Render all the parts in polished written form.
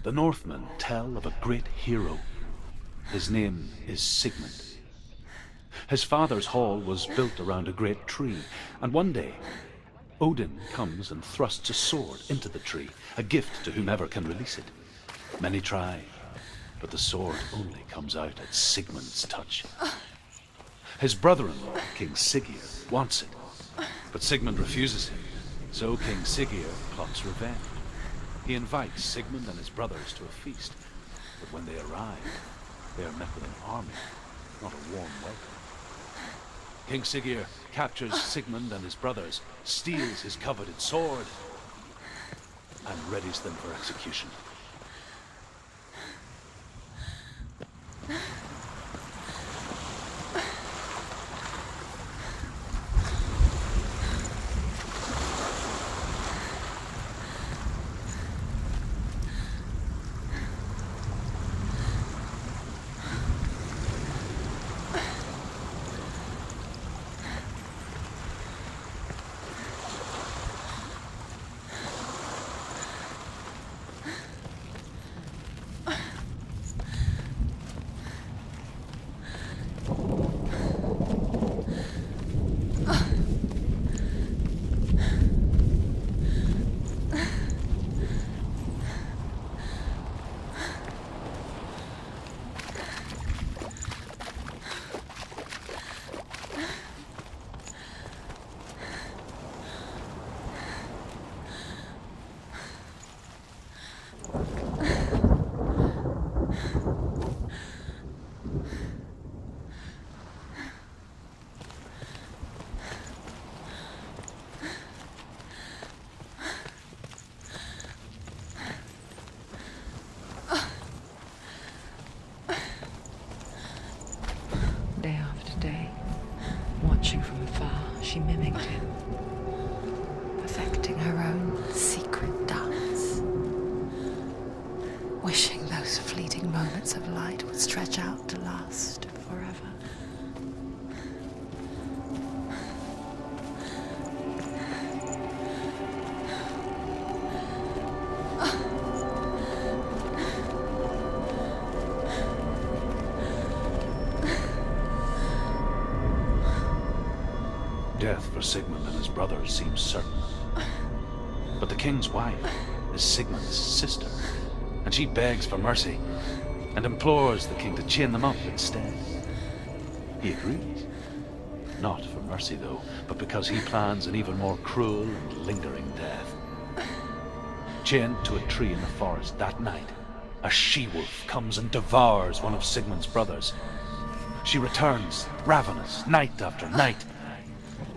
The Northmen tell of a great hero. His name is Sigmund. His father's hall was built around a great tree, and one day, Odin comes and thrusts a sword into the tree, a gift to whomever can release it. Many try, but the sword only comes out at Sigmund's touch. His brother-in-law, King Siggeir, wants it, but Sigmund refuses him, so King Siggeir plots revenge. He invites Sigmund and his brothers to a feast, but when they arrive, they are met with an army, not a warm welcome. King Siggeir captures Sigmund and his brothers, steals his coveted sword, and readies them for execution. Day after day, watching from afar, she mimicked him, perfecting her own secret dance, wishing those fleeting moments of light would stretch out to last forever. Death for Sigmund and his brothers seems certain. But the king's wife is Sigmund's sister, and she begs for mercy and implores the king to chain them up instead. He agrees. Not for mercy, though, but because he plans an even more cruel and lingering death. Chained to a tree in the forest that night, a she-wolf comes and devours one of Sigmund's brothers. She returns, ravenous, night after night,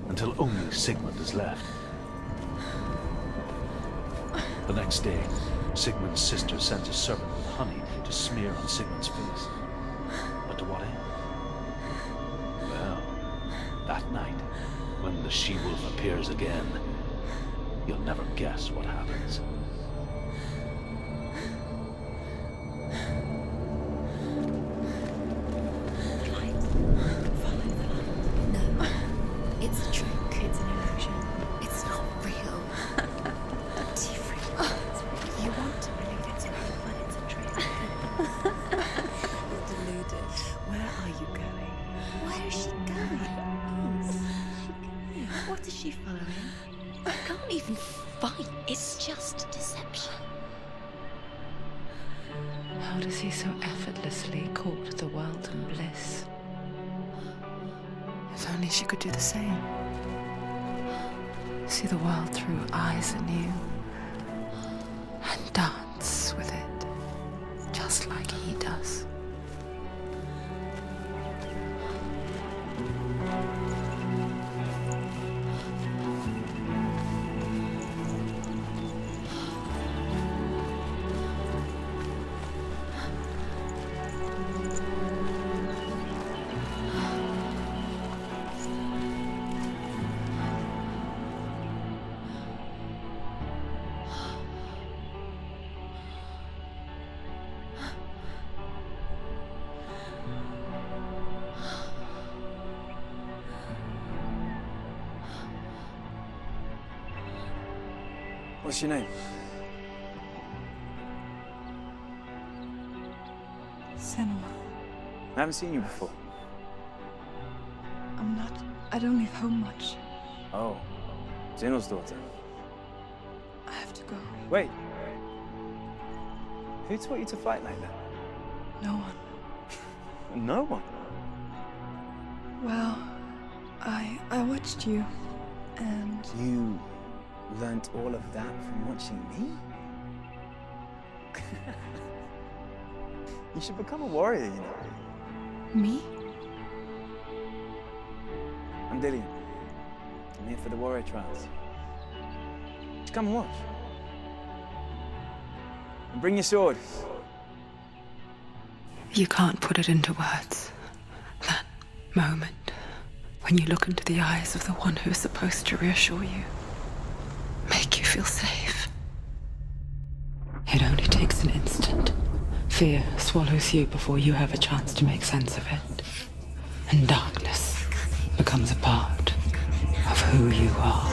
until only Sigmund is left. The next day, Sigmund's sister sends a servant with honey to smear on Sigmund's face. But to what end? Well, that night, when the she-wolf appears again, you'll never guess what happens. How does he so effortlessly court the world and bliss? If only she could do the same. See the world through eyes anew and dance with it, just like he does. What's your name? I haven't seen you before. I don't leave home much. Oh, Zeno's daughter. I have to go. Wait. Who taught you to fight like that? No one. No one? Well, I watched you, and... You learnt all of that from watching me? You should become a warrior, you know. Me? I'm Dillian. I'm here for the warrior trials. Just come and watch. And bring your sword. You can't put it into words. That moment when you look into the eyes of the one who is supposed to reassure you, make you feel safe. It only takes an instant. Fear swallows you before you have a chance to make sense of it. And darkness becomes a part of who you are.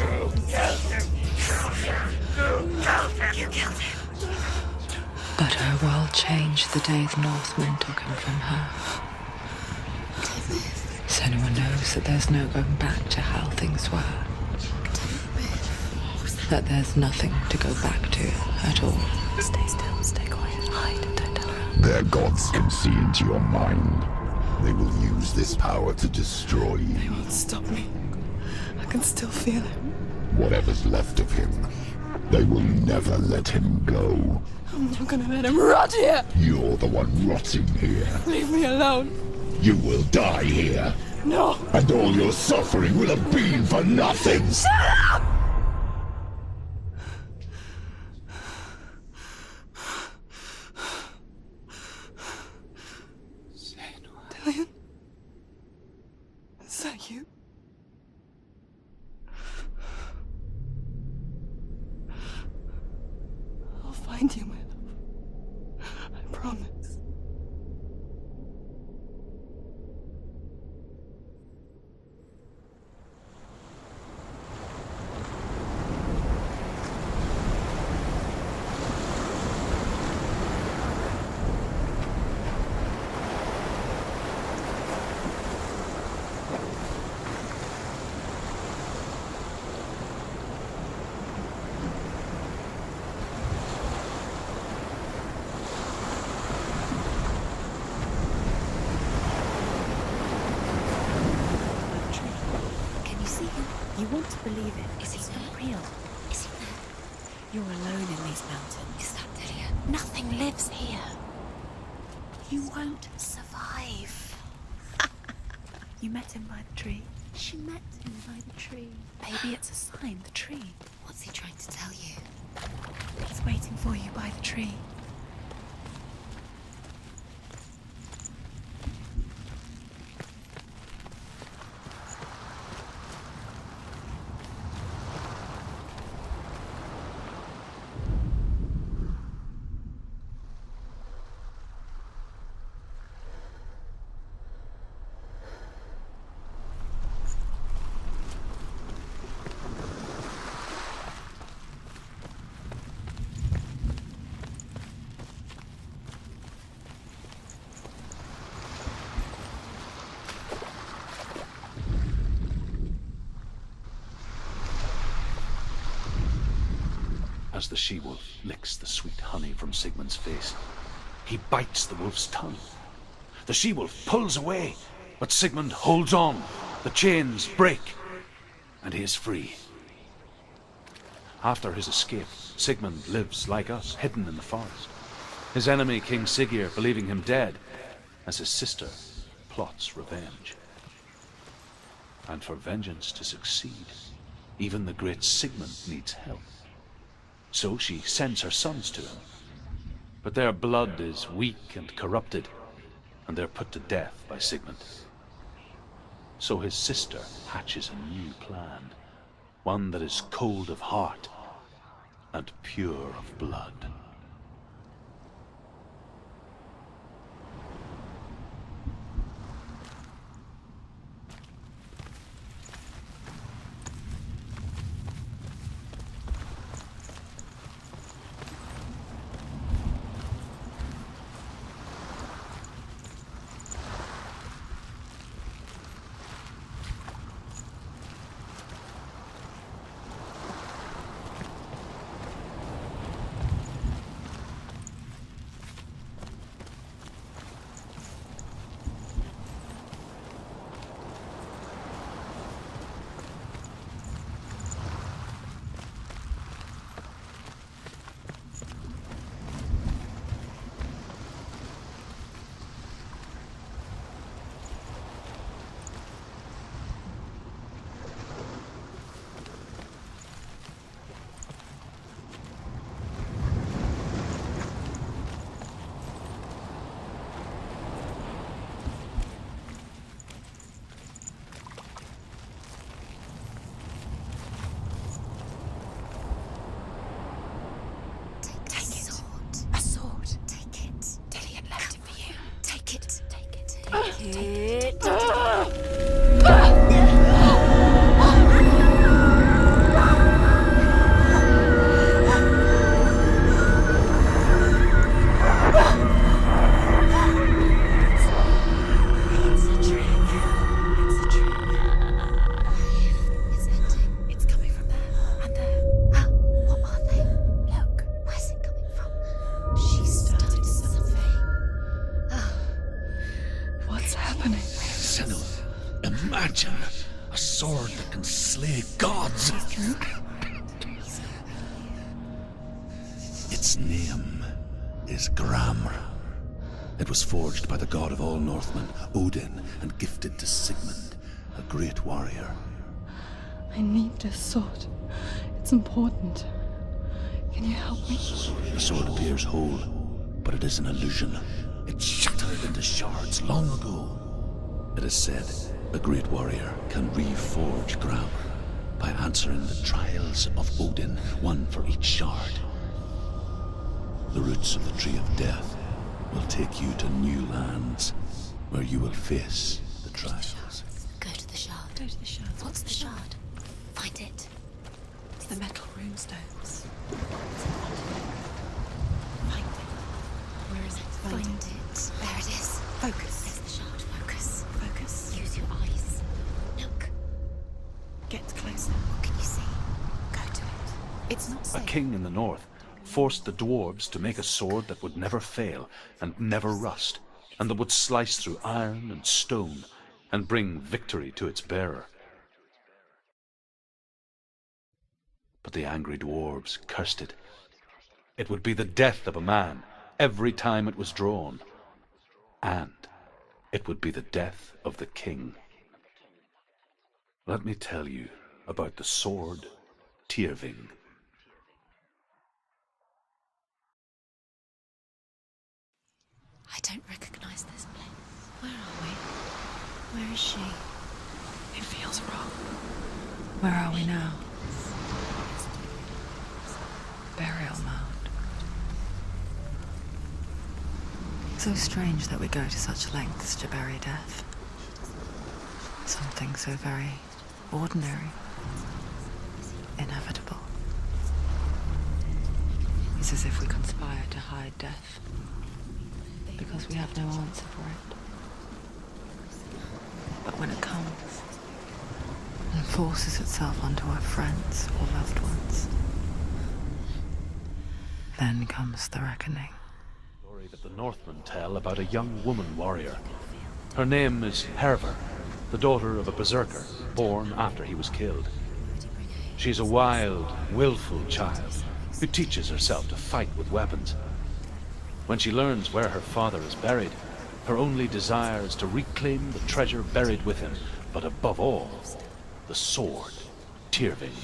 You killed him. But her world changed the day the Northmen took him from her. Senua knows that there's no going back to how things were. That there's nothing to go back to at all. Stay still, stay quiet, hide, don't tell her. Their gods can see into your mind. They will use this power to destroy you. They won't stop me. I can still feel him. Whatever's left of him, they will never let him go. I'm not gonna let him rot here! You're the one rotting here. Leave me alone! You will die here. No! And all your suffering will have been for nothing. Shut up! Dillian? Is that you? I'll find you, my love. I promise. You want to believe it. Is he not real? Is he there? You're alone in these mountains. Is that Dillian? Nothing lives here. You won't survive. You met him by the tree. She met him by the tree. Maybe it's a sign, the tree. What's he trying to tell you? He's waiting for you by the tree. As the she-wolf licks the sweet honey from Sigmund's face, he bites the wolf's tongue. The she-wolf pulls away, but Sigmund holds on. The chains break, and he is free. After his escape, Sigmund lives like us, hidden in the forest. His enemy, King Siggeir, believing him dead, as his sister plots revenge. And for vengeance to succeed, even the great Sigmund needs help. So she sends her sons to him. But their blood is weak and corrupted, and they're put to death by Sigmund. So his sister hatches a new plan, one that is cold of heart and pure of blood. Imagine a sword that can slay gods. Its name is Gramr. It was forged by the god of all Northmen, Odin, and gifted to Sigmund, a great warrior. I need this sword. It's important. Can you help me? The sword appears whole, but it is an illusion. It shattered into shards long ago. It is said a great warrior can reforge Gramr by answering the trials of Odin, one for each shard. The roots of the Tree of Death will take you to new lands where you will face the trials. Go to the shard. Go to the shard. What's the shard? Find it. It's the metal runestones. Find it. Where is it? Find it. There it is. Focus. There's the shard. Focus. Focus. Use your eyes. Look. Get closer. What can you see? Go to it. It's not A safe. king in the north forced the dwarves to make a sword that would never fail and never rust, and that would slice through iron and stone and bring victory to its bearer. But the angry dwarves cursed it. It would be the death of a man every time it was drawn, and it would be the death of the king. Let me tell you about the sword Tyrving. I don't recognize this place. Where are we? Where is she? It feels wrong. Where are we now? Burial mound. So strange that we go to such lengths to bury death. Something so very ordinary, inevitable. It's as if we conspire to hide death, because we have no answer for it. But when it comes and forces itself onto our friends or loved ones, then comes the reckoning. Story that the Northmen tell about a young woman warrior. Her name is Hervor, the daughter of a berserker born after he was killed. She's a wild, willful child who teaches herself to fight with weapons. When she learns where her father is buried, her only desire is to reclaim the treasure buried with him, but above all, the sword, Tyrving.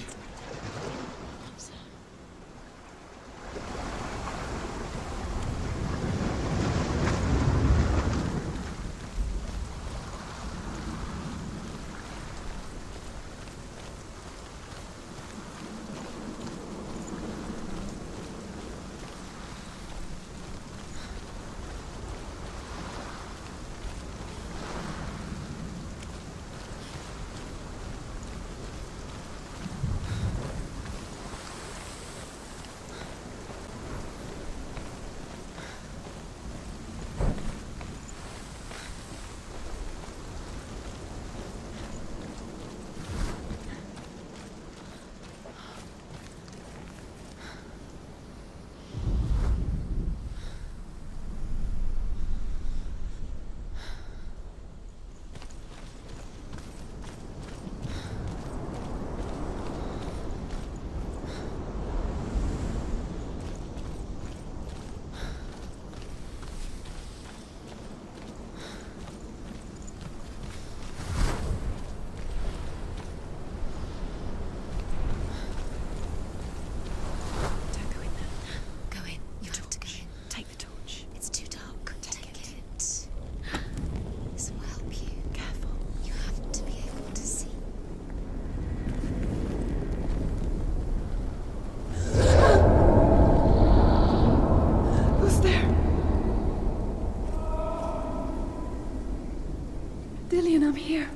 I'm here.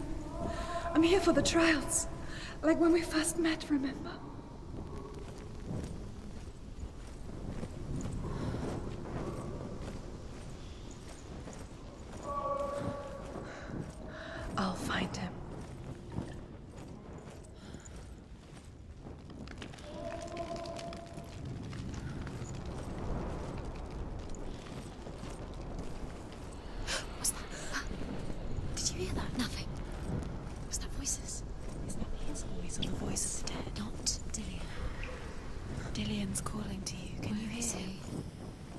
I'm here for the trials. Like when we first met, remember? I'll find him. What's that? Did you hear that? Nothing. Was that Dillian's calling to you. Can you hear him?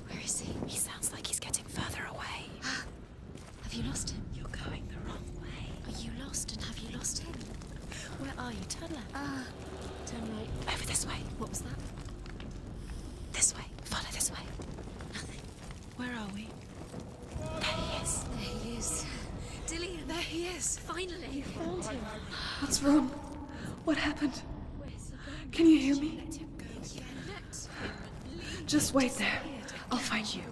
Where is he? He sounds like he's getting further away. Have you lost him? You're going the wrong way. Are you lost and have you lost him? Where are you? Turn left. Turn right. Over this way. What was that? This way. Follow this way. Nothing. Where are we? There he is. There he is. Dillian! There he is. Finally! You found him. What's wrong? What happened? Where's he gone? Can you hear me? Let him go. You let him leave. Just wait there. I'll find you.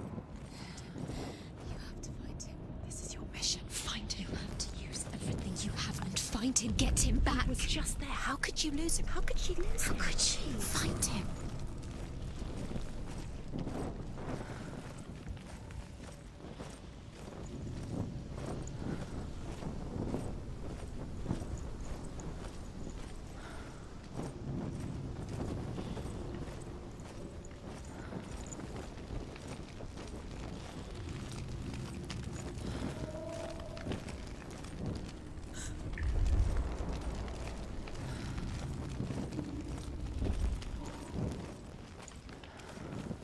You have to find him. This is your mission. Find him. You have to use everything you have and find him. Get him back. He was just there. How could you lose him? How could she lose him? How could she? Find him.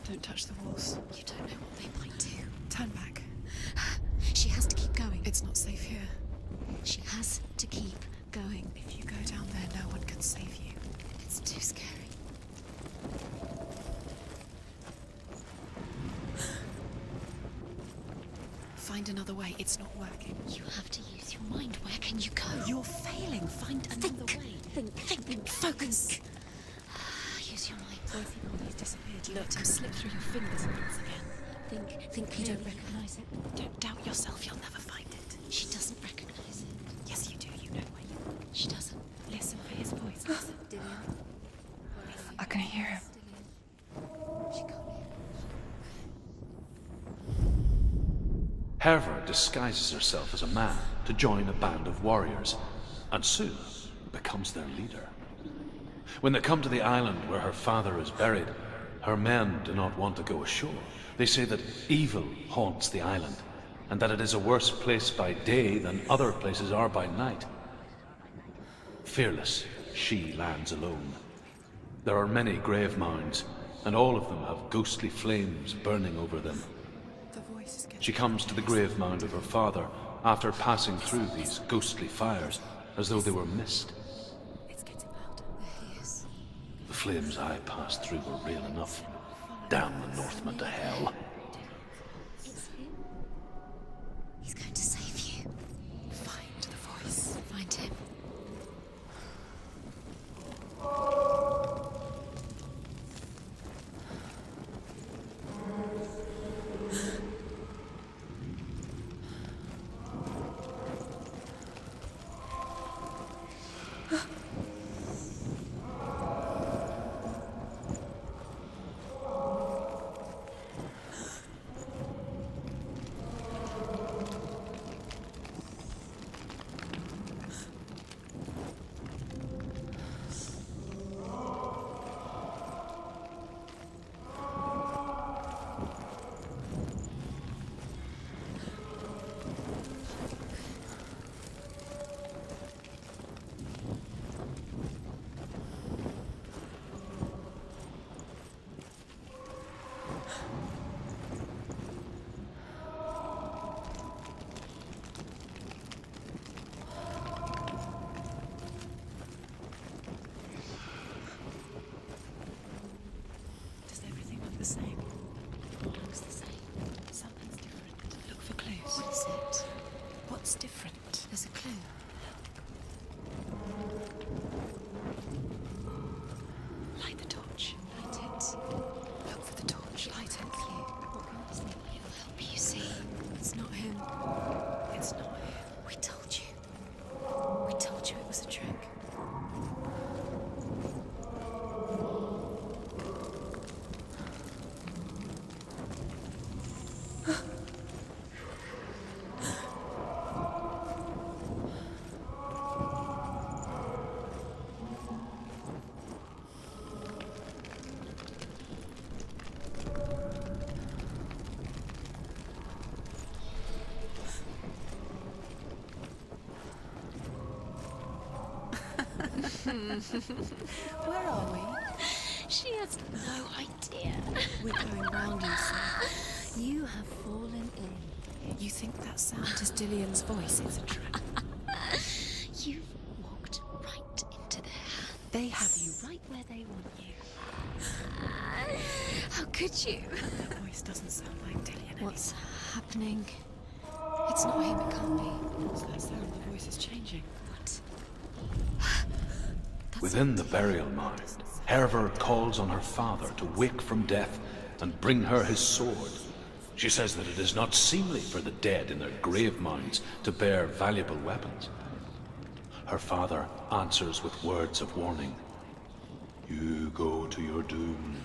Don't touch the walls. You don't know what they might do. Turn back. She has to keep going. It's not safe here. She has to keep going. If you go down there, no one can save you. It's too scary. Find another way. It's not working. You have to use your mind. Where can you go? You're failing. Find another way. Think. Focus. Use your mind. Where's he gone? He's disappeared. You let him slip through your fingers once again. Think you don't recognize it. Don't doubt yourself. You'll never find it. She doesn't recognize it. Yes, you do. You know where you are. She doesn't. Listen for his voice. Listen. Dillian. I can hear him. Dillian. She can't hear. Herva disguises herself as a man to join a band of warriors, and soon becomes their leader. When they come to the island where her father is buried, her men do not want to go ashore. They say that evil haunts the island, and that it is a worse place by day than other places are by night. Fearless, she lands alone. There are many grave mounds, and all of them have ghostly flames burning over them. The voice is getting... She comes to the grave mound of her father after passing through these ghostly fires as though they were mist. It's getting louder. There he is. The flames I passed through were real enough. Damn the Northmen to hell. It's him. He's going to save you. Find the voice. Find him. Does everything look the same? Looks the same. Something's different. Look for clues. What is it? What's different? There's a clue. Light the torch. Light it. Look for the torch. Light it. What kind is it? It'll help you see. It's not him. It's not him. We told you. We told you it was a trick. Where are we? She has no idea. We're going round, you say. You have fallen in. You think that sound is Dillian's voice? It's a trap. You've walked right into their hands. They have you right where they want you. How could you? That voice doesn't sound like Dillian. What's happening? It's not him, it can't be. What's that sound? The voice is changing. What? Within the burial mound, Hervor calls on her father to wake from death and bring her his sword. She says that it is not seemly for the dead in their grave mounds to bear valuable weapons. Her father answers with words of warning. You go to your doom.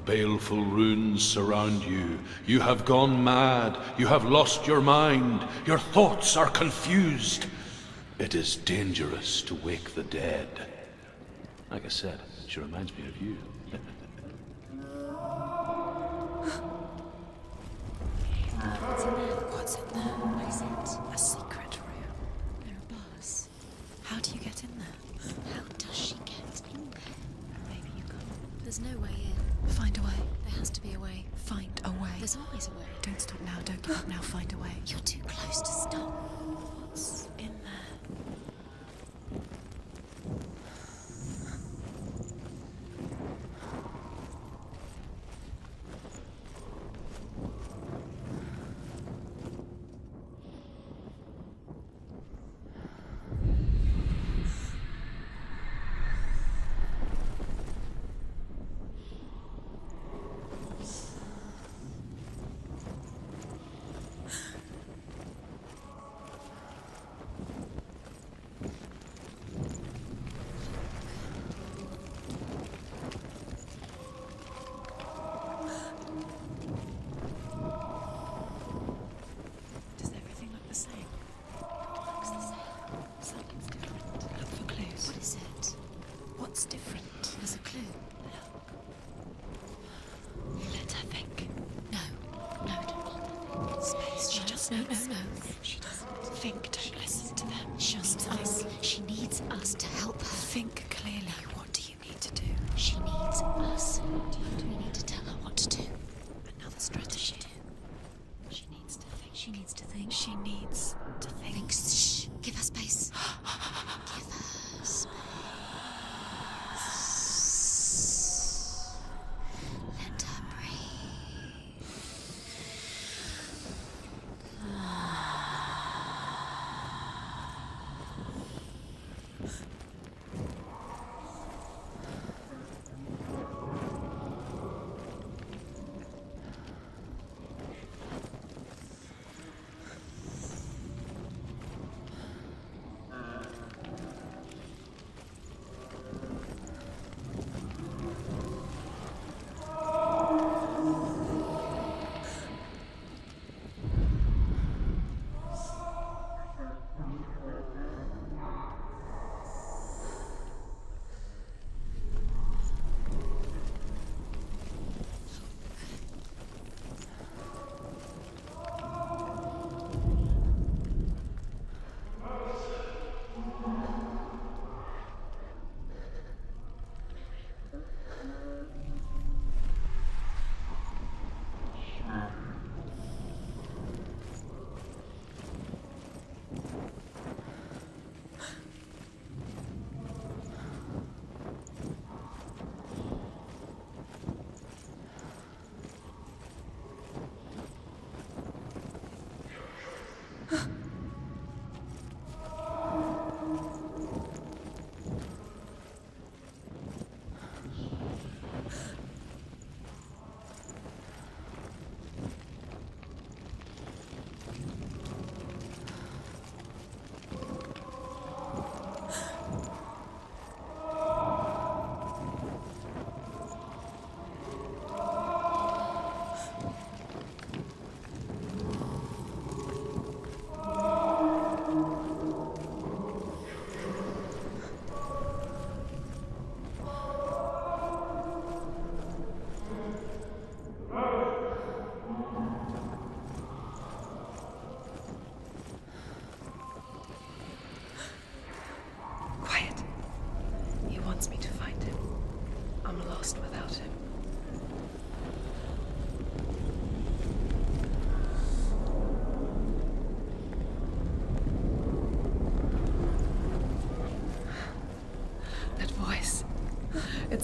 Baleful runes surround you. You have gone mad. You have lost your mind. Your thoughts are confused. It is dangerous to wake the dead. Like I said, she reminds me of you. What's in there? What is it? A secret room. There are bars. How do you get in there? How does she get in there? Maybe you can't. There's no way in. Find a way. There has to be a way. Find a way. There's always a way. Don't stop now. Don't give up now. Find a way. You're too close to stop. What's in there? Does everything look the same? Looks the same. Something's different. Look for clues. What is it? What's different? There's a clue. Let her think. No. No, don't let her think. Space. She No, just no, needs. no, no. She doesn't. Think. Don't listen to them. She Just needs us. us. She needs us to help her. Think clearly. What do you need to do? She needs us. Do we need to tell her what to do? Another strategy. She needs to think. She needs to think. She needs to think. Think. Shh. Give her space. Give her space. Let her breathe.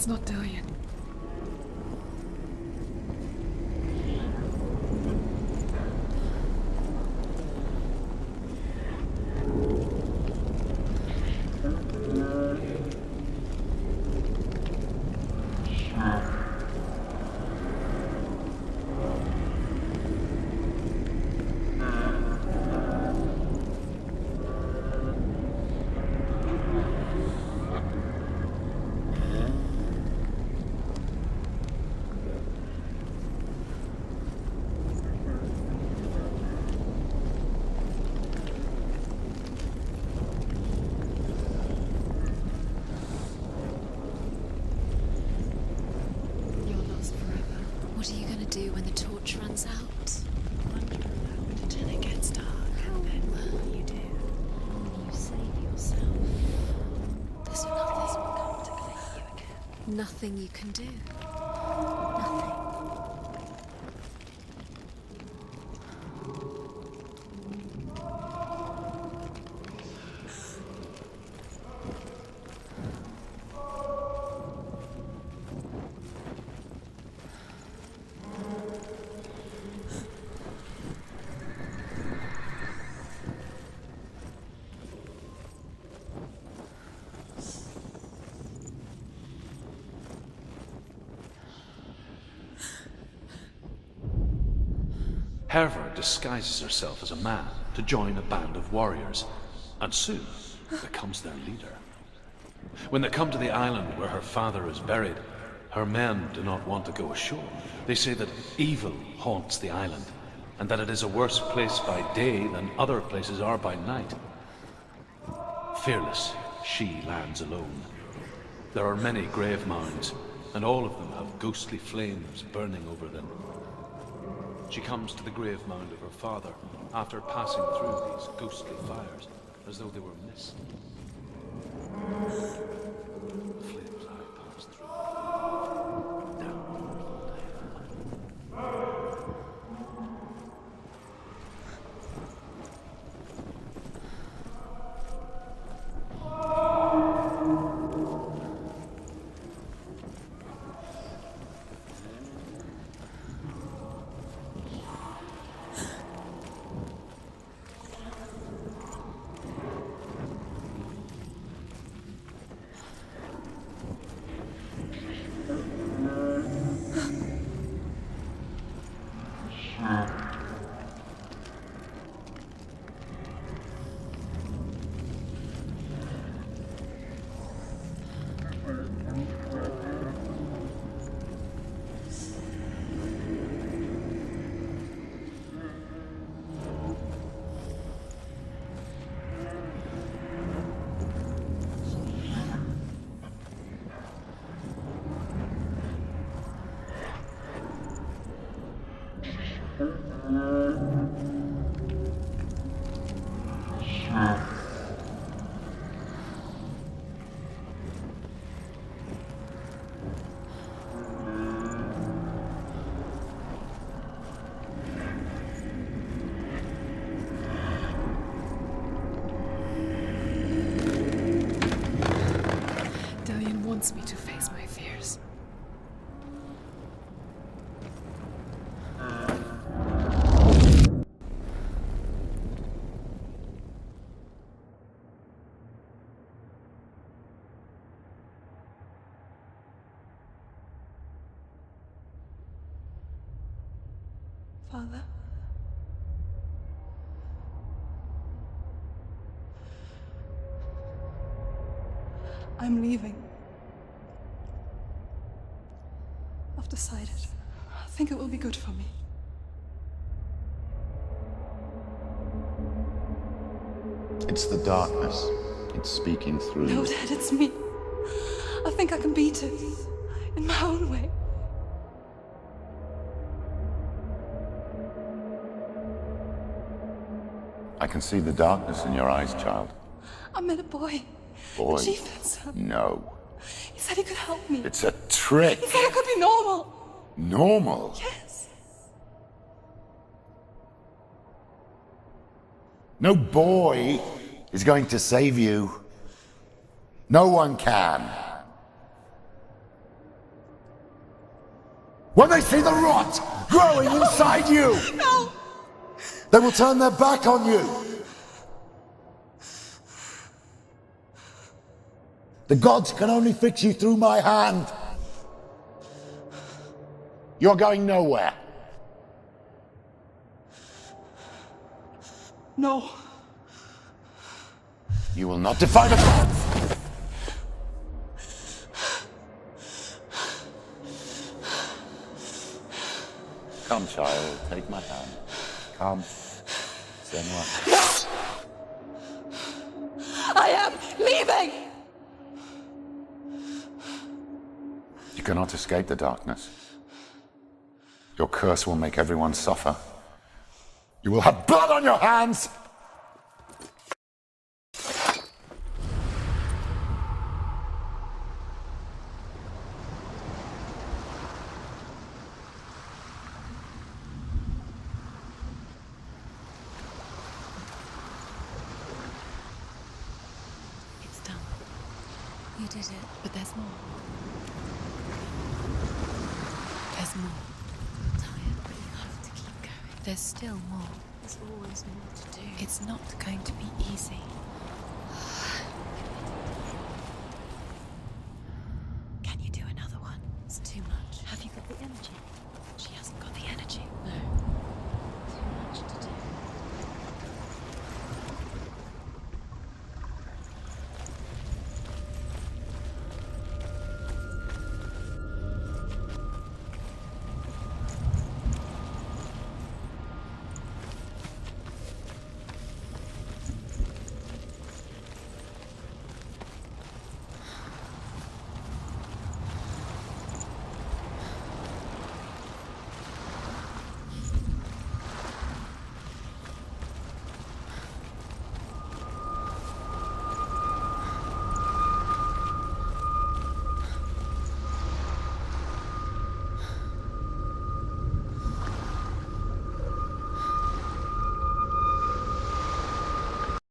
It's not Dillion. What are you going to do when the torch runs out? Wander around until it gets dark, and then what will you do? You save yourself. There's nothing will come to claim you again. Nothing you can do. Nothing. Herva disguises herself as a man to join a band of warriors, and soon becomes their leader. When they come to the island where her father is buried, her men do not want to go ashore. They say that evil haunts the island, and that it is a worse place by day than other places are by night. Fearless, she lands alone. There are many grave mounds, and all of them have ghostly flames burning over them. She comes to the grave mound of her father after passing through these ghostly fires, as though they were mist. The flames I passed through. Down. Dillion wants me to face my fears. Father? I'm leaving. I've decided. I think it will be good for me. It's the darkness. It's speaking through No, you. Dad, it's me. I think I can beat it. In my own way. I can see the darkness in your eyes, child. I met a boy. Boy. The chief answered. No. He said he could help me. It's a trick. He said I could be normal. Normal. Yes. No boy is going to save you. No one can. When they see the rot growing inside you, No! they will turn their back on you. The gods can only fix you through my hand. You're going nowhere. No. You will not defy the gods! Come, child, take my hand. Come. Senua. I am leaving! You cannot escape the darkness. Your curse will make everyone suffer. You will have blood on your hands! It's done. You did it. But there's more. There's more. I'm tired, but you have to keep going. There's still more. There's always more to do. It's not going to be easy. Can you do another one? It's too much. Have you got the energy? She hasn't got the